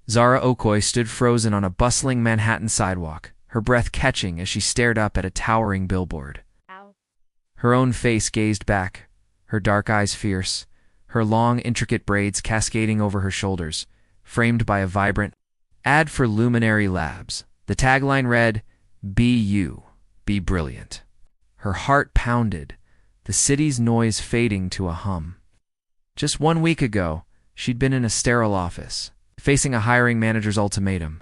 Zara Okoye stood frozen on a bustling Manhattan sidewalk, her breath catching as she stared up at a towering billboard. Ow. Her own face gazed back, her dark eyes fierce, her long, intricate braids cascading over her shoulders, framed by a vibrant ad for Luminary Labs. The tagline read, "Be you, be brilliant." Her heart pounded, the city's noise fading to a hum. Just 1 week ago, she'd been in a sterile office, facing a hiring manager's ultimatum: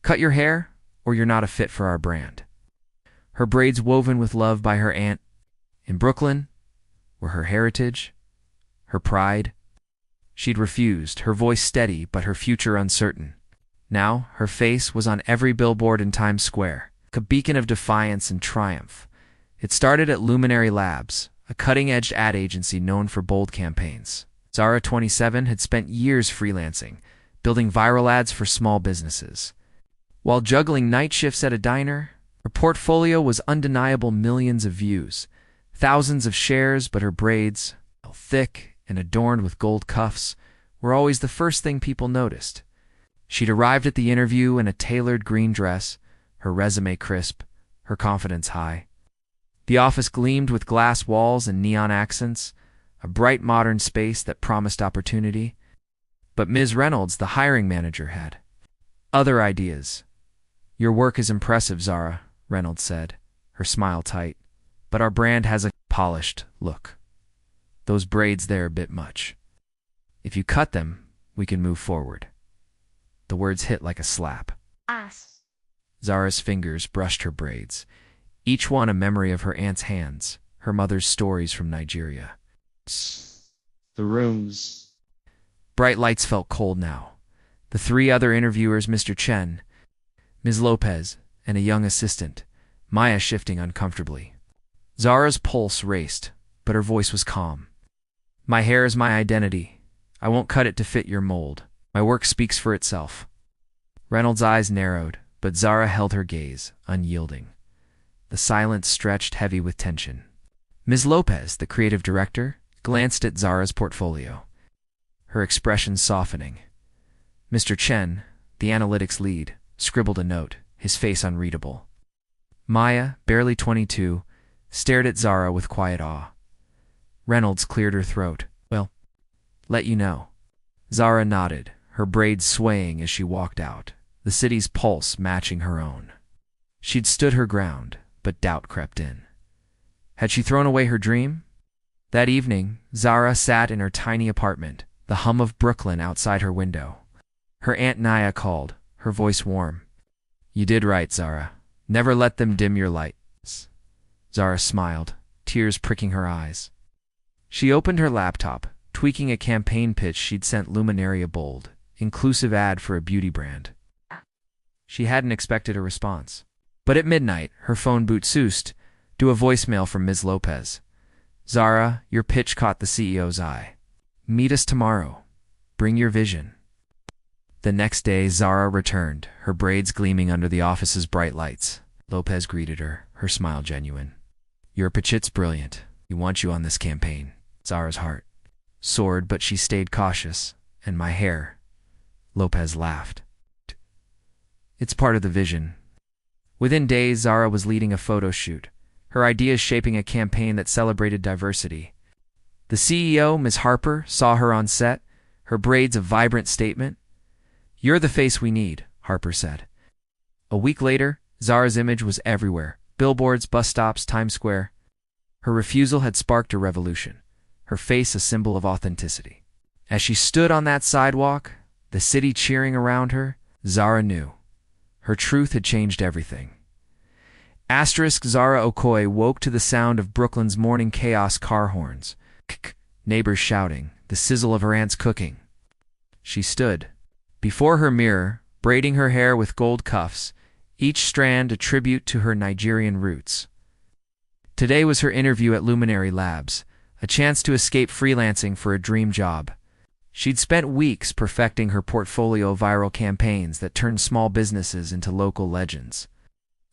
cut your hair, or you're not a fit for our brand. Her braids woven with love by her aunt in Brooklyn were her heritage, her pride. She'd refused, her voice steady but her future uncertain. Now, her face was on every billboard in Times Square, a beacon of defiance and triumph. It started at Luminary Labs, a cutting-edge ad agency known for bold campaigns. Zara, 27, had spent years freelancing, building viral ads for small businesses. While juggling night shifts at a diner, her portfolio was undeniable: millions of views, thousands of shares, but her braids, thick and adorned with gold cuffs, were always the first thing people noticed. She'd arrived at the interview in a tailored green dress, her resume crisp, her confidence high. The office gleamed with glass walls and neon accents, a bright modern space that promised opportunity. But Ms. Reynolds, the hiring manager, had other ideas. "Your work is impressive, Zara," Reynolds said, her smile tight, "but our brand has a polished look. Those braids, they're a bit much. If you cut them, we can move forward." The words hit like a slap. Ass. Zara's fingers brushed her braids, each one a memory of her aunt's hands, her mother's stories from Nigeria. The rooms. Bright lights felt cold now. The 3 other interviewers, Mr. Chen, Ms. Lopez, and a young assistant, Maya, shifting uncomfortably. Zara's pulse raced, but her voice was calm. "My hair is my identity. I won't cut it to fit your mold. My work speaks for itself." Reynolds' eyes narrowed, but Zara held her gaze, unyielding. The silence stretched, heavy with tension. Ms. Lopez, the creative director, glanced at Zara's portfolio, her expression softening. Mr. Chen, the analytics lead, scribbled a note, his face unreadable. Maya, barely 22, stared at Zara with quiet awe. Reynolds cleared her throat. "Well, let you know." Zara nodded, her braids swaying as she walked out, the city's pulse matching her own. She'd stood her ground, but doubt crept in. Had she thrown away her dream? That evening, Zara sat in her tiny apartment, the hum of Brooklyn outside her window. Her Aunt Naya called, her voice warm. "You did right, Zara. Never let them dim your lights." Zara smiled, tears pricking her eyes. She opened her laptop, tweaking a campaign pitch she'd sent Luminary, a bold, inclusive ad for a beauty brand. She hadn't expected a response. But at midnight, her phone boot-soused to a voicemail from Ms. Lopez. "Zara, your pitch caught the CEO's eye. Meet us tomorrow. Bring your vision." The next day, Zara returned, her braids gleaming under the office's bright lights. Lopez greeted her, her smile genuine. "Your pitch's brilliant. We want you on this campaign." Zara's heart soared, but she stayed cautious. "And my hair?" Lopez laughed. "It's part of the vision." Within days, Zara was leading a photo shoot, her ideas shaping a campaign that celebrated diversity. The CEO, Ms. Harper, saw her on set, her braids a vibrant statement. "You're the face we need," Harper said. A week later, Zara's image was everywhere: billboards, bus stops, Times Square. Her refusal had sparked a revolution, her face a symbol of authenticity. As she stood on that sidewalk, the city cheering around her, Zara knew. Her truth had changed everything. Zara Okoye woke to the sound of Brooklyn's morning chaos: car horns, neighbors shouting, the sizzle of her aunt's cooking. She stood before her mirror, braiding her hair with gold cuffs, each strand a tribute to her Nigerian roots. Today was her interview at Luminary Labs, a chance to escape freelancing for a dream job. She'd spent weeks perfecting her portfolio of viral campaigns that turned small businesses into local legends.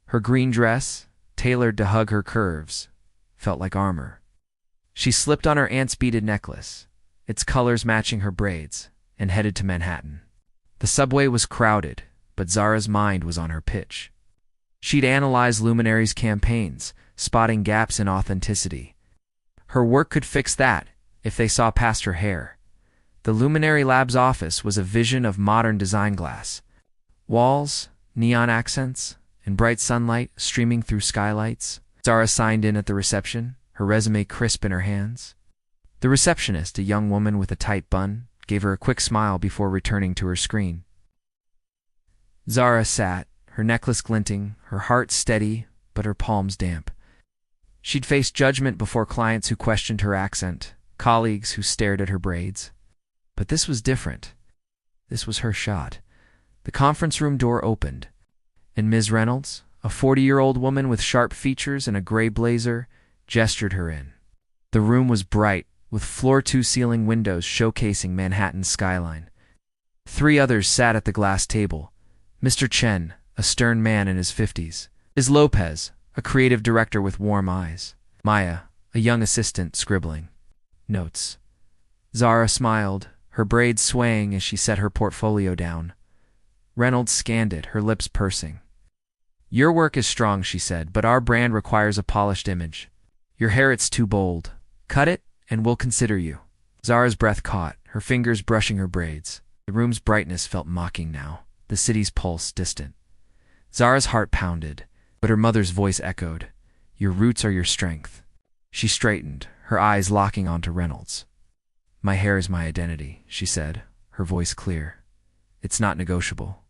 Her green dress, tailored to hug her curves, felt like armor. She slipped on her aunt's beaded necklace, its colors matching her braids, and headed to Manhattan. The subway was crowded, but Zara's mind was on her pitch. She'd analyzed Luminary's campaigns, spotting gaps in authenticity. Her work could fix that if they saw past her hair. The Luminary Lab's office was a vision of modern design glass. Walls, neon accents, and bright sunlight streaming through skylights. Zara signed in at the reception, her resume crisp in her hands. The receptionist, a young woman with a tight bun, gave her a quick smile before returning to her screen. Zara sat, her necklace glinting, her heart steady, but her palms damp. She'd faced judgment before clients who questioned her accent, colleagues who stared at her braids. But this was different. This was her shot. The conference room door opened, and Ms. Reynolds, a 40-year-old woman with sharp features and a gray blazer, gestured her in. The room was bright, with floor-to-ceiling windows showcasing Manhattan's skyline. 3 others sat at the glass table. Mr. Chen, a stern man in his 50s. Ms. Lopez, a creative director with warm eyes. Maya, a young assistant, scribbling notes. Zara smiled, her braids swaying as she set her portfolio down. Reynolds scanned it, her lips pursing. "Your work is strong," she said, "but our brand requires a polished image. Your hair, it's too bold. Cut it, and we'll consider you." Zara's breath caught, her fingers brushing her braids. The room's brightness felt mocking now, the city's pulse distant. Zara's heart pounded, but her mother's voice echoed, "Your roots are your strength." She straightened, her eyes locking onto Reynolds. "My hair is my identity," she said, her voice clear. "It's not negotiable.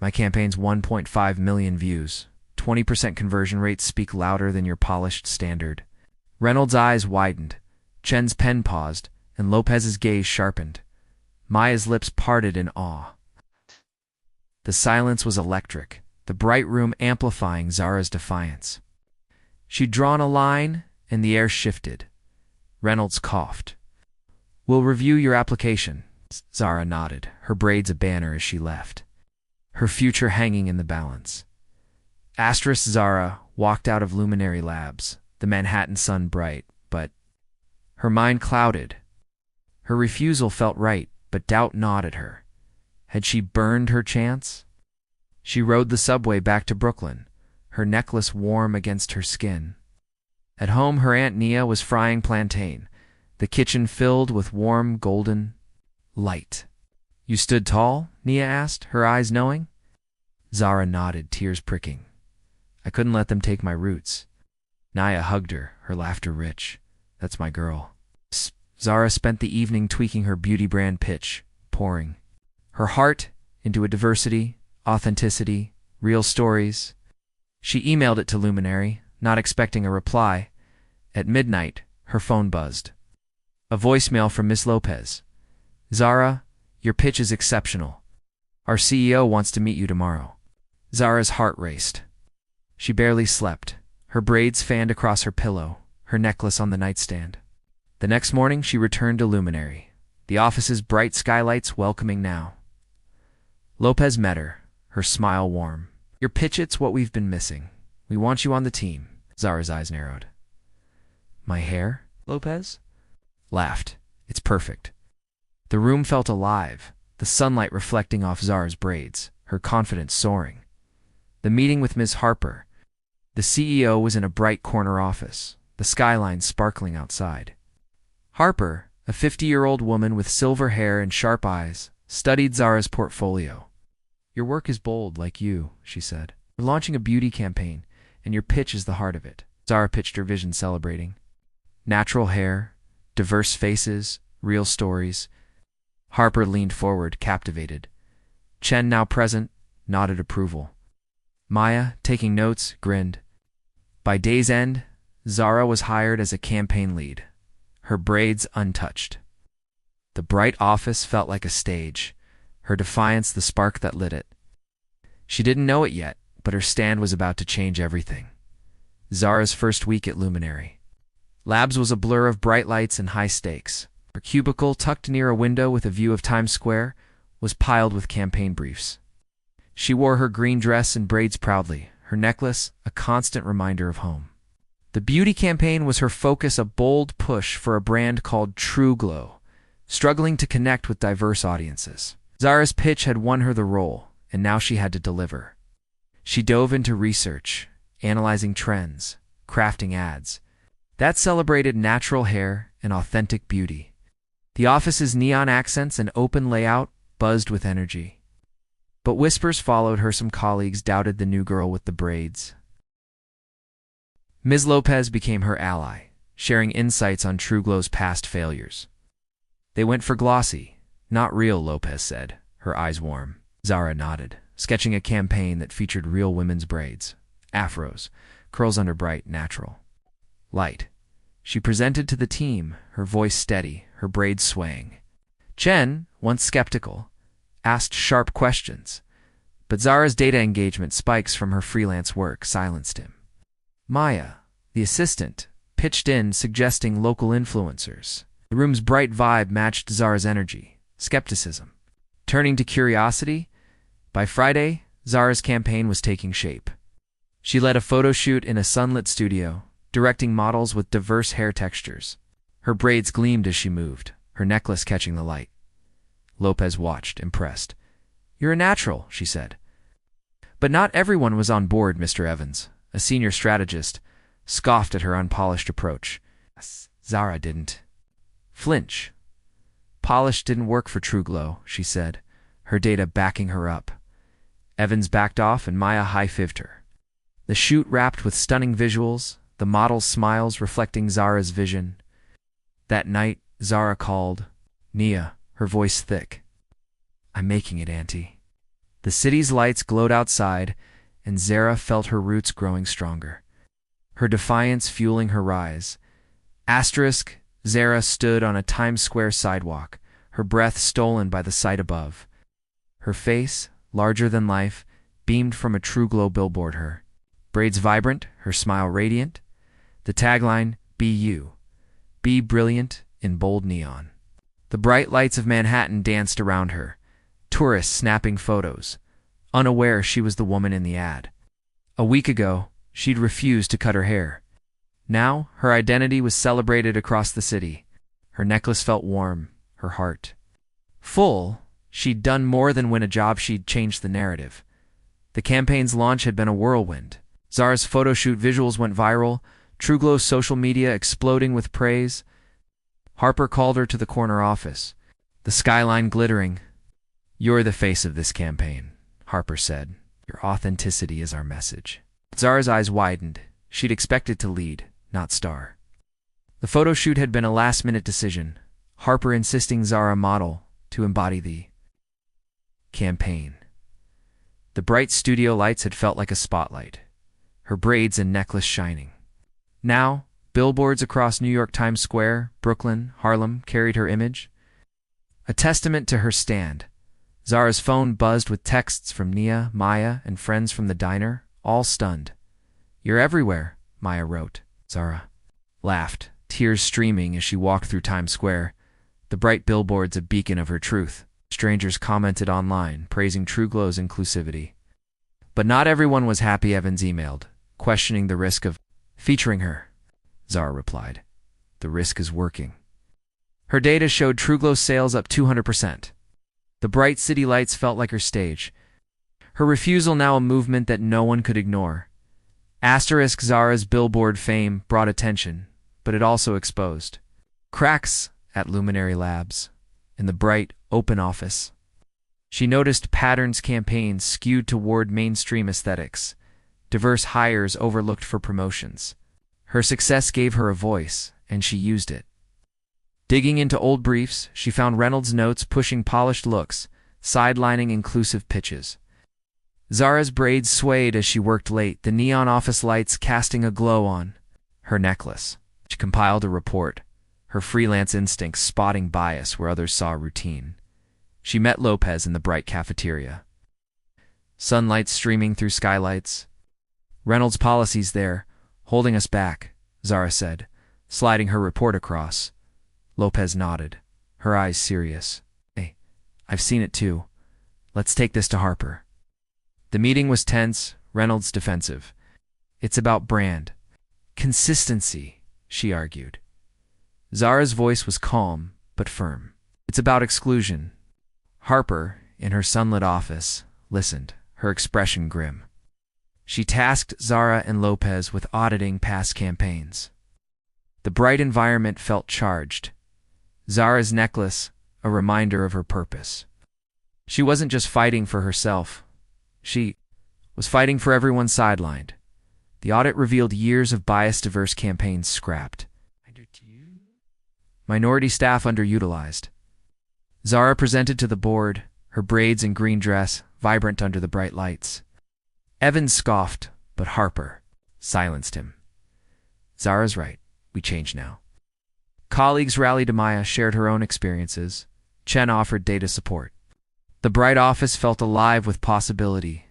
My campaign's 1.5 million views. 20% conversion rates speak louder than your polished standard." Reynolds' eyes widened. Chen's pen paused, and Lopez's gaze sharpened. Maya's lips parted in awe. The silence was electric, the bright room amplifying Zara's defiance. She'd drawn a line, and the air shifted. Reynolds coughed. "We'll review your application." Zara nodded, her braids a banner as she left, her future hanging in the balance. Zara walked out of Luminary Labs, the Manhattan sun bright, but her mind clouded. Her refusal felt right, but doubt gnawed at her. Had she burned her chance? She rode the subway back to Brooklyn, her necklace warm against her skin. At home, her Aunt Nia was frying plantain, the kitchen filled with warm, golden light. "You stood tall?" Nia asked, her eyes knowing. Zara nodded, tears pricking. "I couldn't let them take my roots." Nia hugged her, her laughter rich. "That's my girl." Zara spent the evening tweaking her beauty brand pitch, pouring her heart into a diversity, authenticity, real stories. She emailed it to Luminary, not expecting a reply. At midnight, her phone buzzed. A voicemail from Miss Lopez. "Zara, your pitch is exceptional. Our CEO wants to meet you tomorrow." Zara's heart raced. She barely slept, her braids fanned across her pillow, her necklace on the nightstand. The next morning, she returned to Luminary, the office's bright skylights welcoming now. Lopez met her smile warm. "Your pitch, it's what we've been missing. We want you on the team." Zara's eyes narrowed. "My hair?" Lopez laughed. "It's perfect." The room felt alive, the sunlight reflecting off Zara's braids, her confidence soaring. The meeting with Ms. Harper. The CEO was in a bright corner office, the skyline sparkling outside. Harper, a 50-year-old woman with silver hair and sharp eyes, studied Zara's portfolio. "Your work is bold, like you," she said. "We're launching a beauty campaign, and your pitch is the heart of it." Zara pitched her vision, celebrating. Natural hair, diverse faces, real stories. Harper leaned forward, captivated. Chen, now present, nodded approval. Maya, taking notes, grinned. By day's end, Zara was hired as a campaign lead, her braids untouched. The bright office felt like a stage, her defiance the spark that lit it. She didn't know it yet, but her stand was about to change everything. Zara's first week at Luminary. Labs was a blur of bright lights and high stakes. Her cubicle, tucked near a window with a view of Times Square, was piled with campaign briefs. She wore her green dress and braids proudly, her necklace a constant reminder of home. The beauty campaign was her focus, a bold push for a brand called True Glow, struggling to connect with diverse audiences. Zara's pitch had won her the role, and now she had to deliver. She dove into research, analyzing trends, crafting ads that celebrated natural hair and authentic beauty. The office's neon accents and open layout buzzed with energy. But whispers followed her. Some colleagues doubted the new girl with the braids. Ms. Lopez became her ally, sharing insights on TrueGlow's past failures. They went for glossy, not real, Lopez said, her eyes warm. Zara nodded, sketching a campaign that featured real women's braids, afros, curls under bright, natural light. She presented to the team, her voice steady, her braids swaying. Chen, once skeptical, asked sharp questions, but Zara's data engagement spikes from her freelance work silenced him. Maya, the assistant, pitched in, suggesting local influencers. The room's bright vibe matched Zara's energy, skepticism. Turning to curiosity, by Friday, Zara's campaign was taking shape. She led a photo shoot in a sunlit studio, directing models with diverse hair textures. Her braids gleamed as she moved, her necklace catching the light. Lopez watched, impressed. "You're a natural," she said. But not everyone was on board. Mr. Evans, a senior strategist, scoffed at her unpolished approach. Zara didn't flinch. Polish didn't work for TrueGlow, she said, her data backing her up. Evans backed off and Maya high-fived her. The shoot wrapped with stunning visuals, the models' smiles reflecting Zara's vision. That night, Zara called. "Nia," her voice thick. "I'm making it, Auntie." The city's lights glowed outside, and Zara felt her roots growing stronger, her defiance fueling her rise. Zara stood on a Times Square sidewalk, her breath stolen by the sight above. Her face, larger than life, beamed from a TrueGlow billboard. Her braids vibrant, her smile radiant. The tagline, "Be you, be brilliant," in bold neon. The bright lights of Manhattan danced around her, tourists snapping photos, unaware she was the woman in the ad. A week ago, she'd refused to cut her hair. Now, her identity was celebrated across the city. Her necklace felt warm, her heart full. She'd done more than win a job, she'd changed the narrative. The campaign's launch had been a whirlwind. Zara's photo shoot visuals went viral, TrueGlow's social media exploding with praise. Harper called her to the corner office, the skyline glittering. "You're the face of this campaign," Harper said. "Your authenticity is our message." Zara's eyes widened. She'd expected to lead, not star. The photo shoot had been a last-minute decision, Harper insisting Zara model to embody the campaign. The bright studio lights had felt like a spotlight, her braids and necklace shining. Now, billboards across New York, Times Square, Brooklyn, Harlem carried her image. A testament to her stand. Zara's phone buzzed with texts from Nia, Maya, and friends from the diner, all stunned. "You're everywhere," Maya wrote. Zara laughed, tears streaming as she walked through Times Square, the bright billboards a beacon of her truth. Strangers commented online, praising TrueGlow's inclusivity. But not everyone was happy. Evans emailed, questioning the risk of featuring her. Zara replied, "The risk is working." Her data showed TrueGlow sales up 200%. The bright city lights felt like her stage. Her refusal now a movement that no one could ignore. Zara's billboard fame brought attention, but it also exposed cracks at Luminary Labs, in the bright, open office. She noticed patterns campaigns skewed toward mainstream aesthetics, diverse hires overlooked for promotions. Her success gave her a voice, and she used it. Digging into old briefs, she found Reynolds' notes pushing polished looks, sidelining inclusive pitches. Zara's braids swayed as she worked late, the neon office lights casting a glow on her necklace. She compiled a report, her freelance instincts spotting bias where others saw routine. She met Lopez in the bright cafeteria. Sunlight streaming through skylights. "Reynolds' policies there, holding us back," Zara said, sliding her report across. Lopez nodded, her eyes serious. "Hey, I've seen it too. Let's take this to Harper." The meeting was tense, Reynolds defensive. "It's about brand. Consistency," she argued. Zara's voice was calm, but firm. "It's about exclusion." Harper, in her sunlit office, listened, her expression grim. She tasked Zara and Lopez with auditing past campaigns. The bright environment felt charged. Zara's necklace, a reminder of her purpose. She wasn't just fighting for herself. She was fighting for everyone sidelined. The audit revealed years of bias-diverse campaigns scrapped. Minority staff underutilized. Zara presented to the board, her braids and green dress vibrant under the bright lights. Evans scoffed, but Harper silenced him. Zara's right. We change now. Colleagues rallied. Maya shared her own experiences. Chen offered data support. The bright office felt alive with possibility.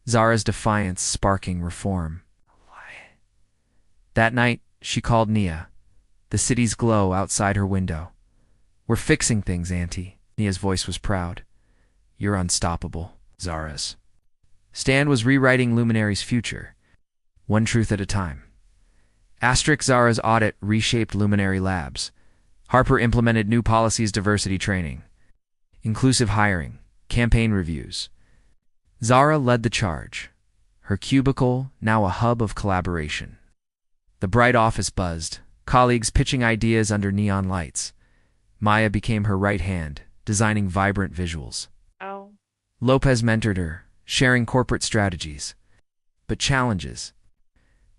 Zara's defiance sparking reform. That night, she called Nia. The city's glow outside her window. We're fixing things, Auntie. Nia's voice was proud. You're unstoppable, Zara's. Stan was rewriting Luminary's future, one truth at a time. Zara's audit reshaped Luminary Labs. Harper implemented new policies, diversity training, inclusive hiring, campaign reviews. Zara led the charge, her cubicle now a hub of collaboration. The bright office buzzed, colleagues pitching ideas under neon lights. Maya became her right hand, designing vibrant visuals. Lopez mentored her, sharing corporate strategies. But challenges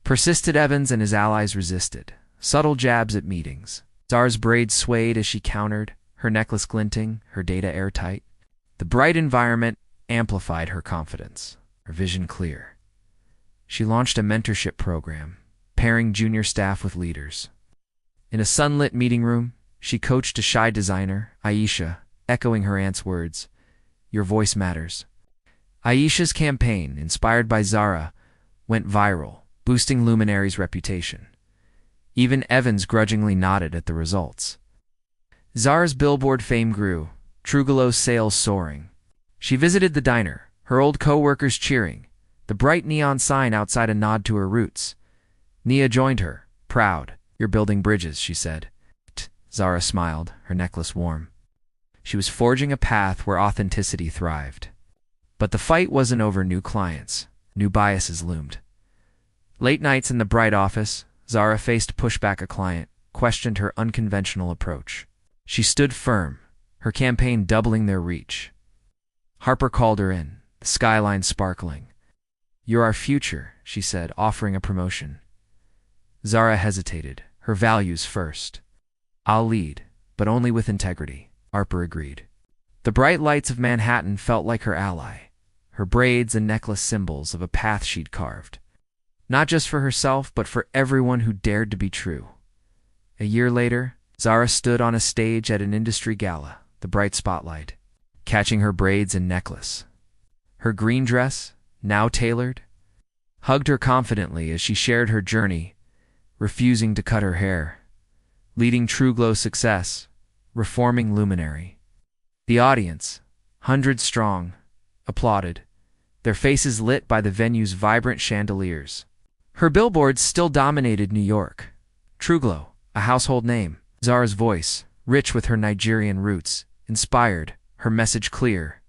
persisted. Evans and his allies resisted. Subtle jabs at meetings. Zara's braids swayed as she countered, her necklace glinting, her data airtight. The bright environment amplified her confidence, her vision clear. She launched a mentorship program, pairing junior staff with leaders. In a sunlit meeting room, she coached a shy designer, Aisha, echoing her aunt's words, "Your voice matters." Aisha's campaign, inspired by Zara, went viral, boosting Luminary's reputation. Even Evans grudgingly nodded at the results. Zara's Billboard fame grew, Trugelow's sales soaring. She visited the diner, her old co-workers cheering, the bright neon sign outside a nod to her roots. Nia joined her, proud. "You're building bridges," she said. Zara smiled, her necklace warm. She was forging a path where authenticity thrived. But the fight wasn't over. New clients, new biases loomed. Late nights in the bright office, Zara faced pushback. A client questioned her unconventional approach. She stood firm, her campaign doubling their reach. Harper called her in, the skyline sparkling. "You're our future," she said, offering a promotion. Zara hesitated, her values first. "I'll lead, but only with integrity," Harper agreed. The bright lights of Manhattan felt like her ally, her braids and necklace symbols of a path she'd carved. Not just for herself, but for everyone who dared to be true. A year later, Zara stood on a stage at an industry gala, the bright spotlight, catching her braids and necklace. Her green dress, now tailored, hugged her confidently as she shared her journey, refusing to cut her hair, leading Truglow's success, reforming Luminary. The audience, hundreds strong, applauded, their faces lit by the venue's vibrant chandeliers. Her billboards still dominated New York. Truglow, a household name. Zara's voice, rich with her Nigerian roots, inspired, her message clear.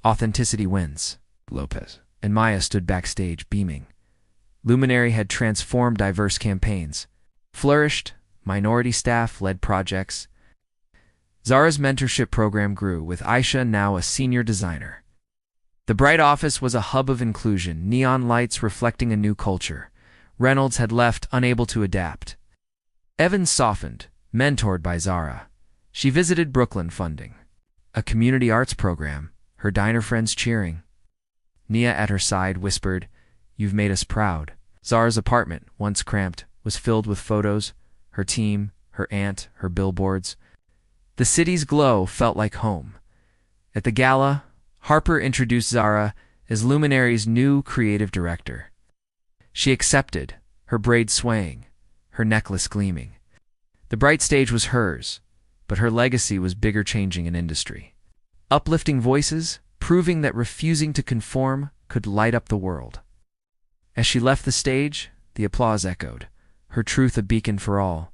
Authenticity wins. Lopez and Maya stood backstage, beaming. Luminary had transformed diverse campaigns, flourished, minority staff led projects. Zara's mentorship program grew, with Aisha now a senior designer. The bright office was a hub of inclusion, neon lights reflecting a new culture. Reynolds had left, unable to adapt. Evans softened, mentored by Zara. She visited Brooklyn funding a community arts program, her diner friends cheering. Nia at her side whispered, "You've made us proud." Zara's apartment, once cramped, was filled with photos, her team, her aunt, her billboards. The city's glow felt like home. At the gala, Harper introduced Zara as Luminary's new creative director. She accepted, her braids swaying, her necklace gleaming. The bright stage was hers, but her legacy was bigger, changing an industry. Uplifting voices, proving that refusing to conform could light up the world. As she left the stage, the applause echoed, her truth a beacon for all.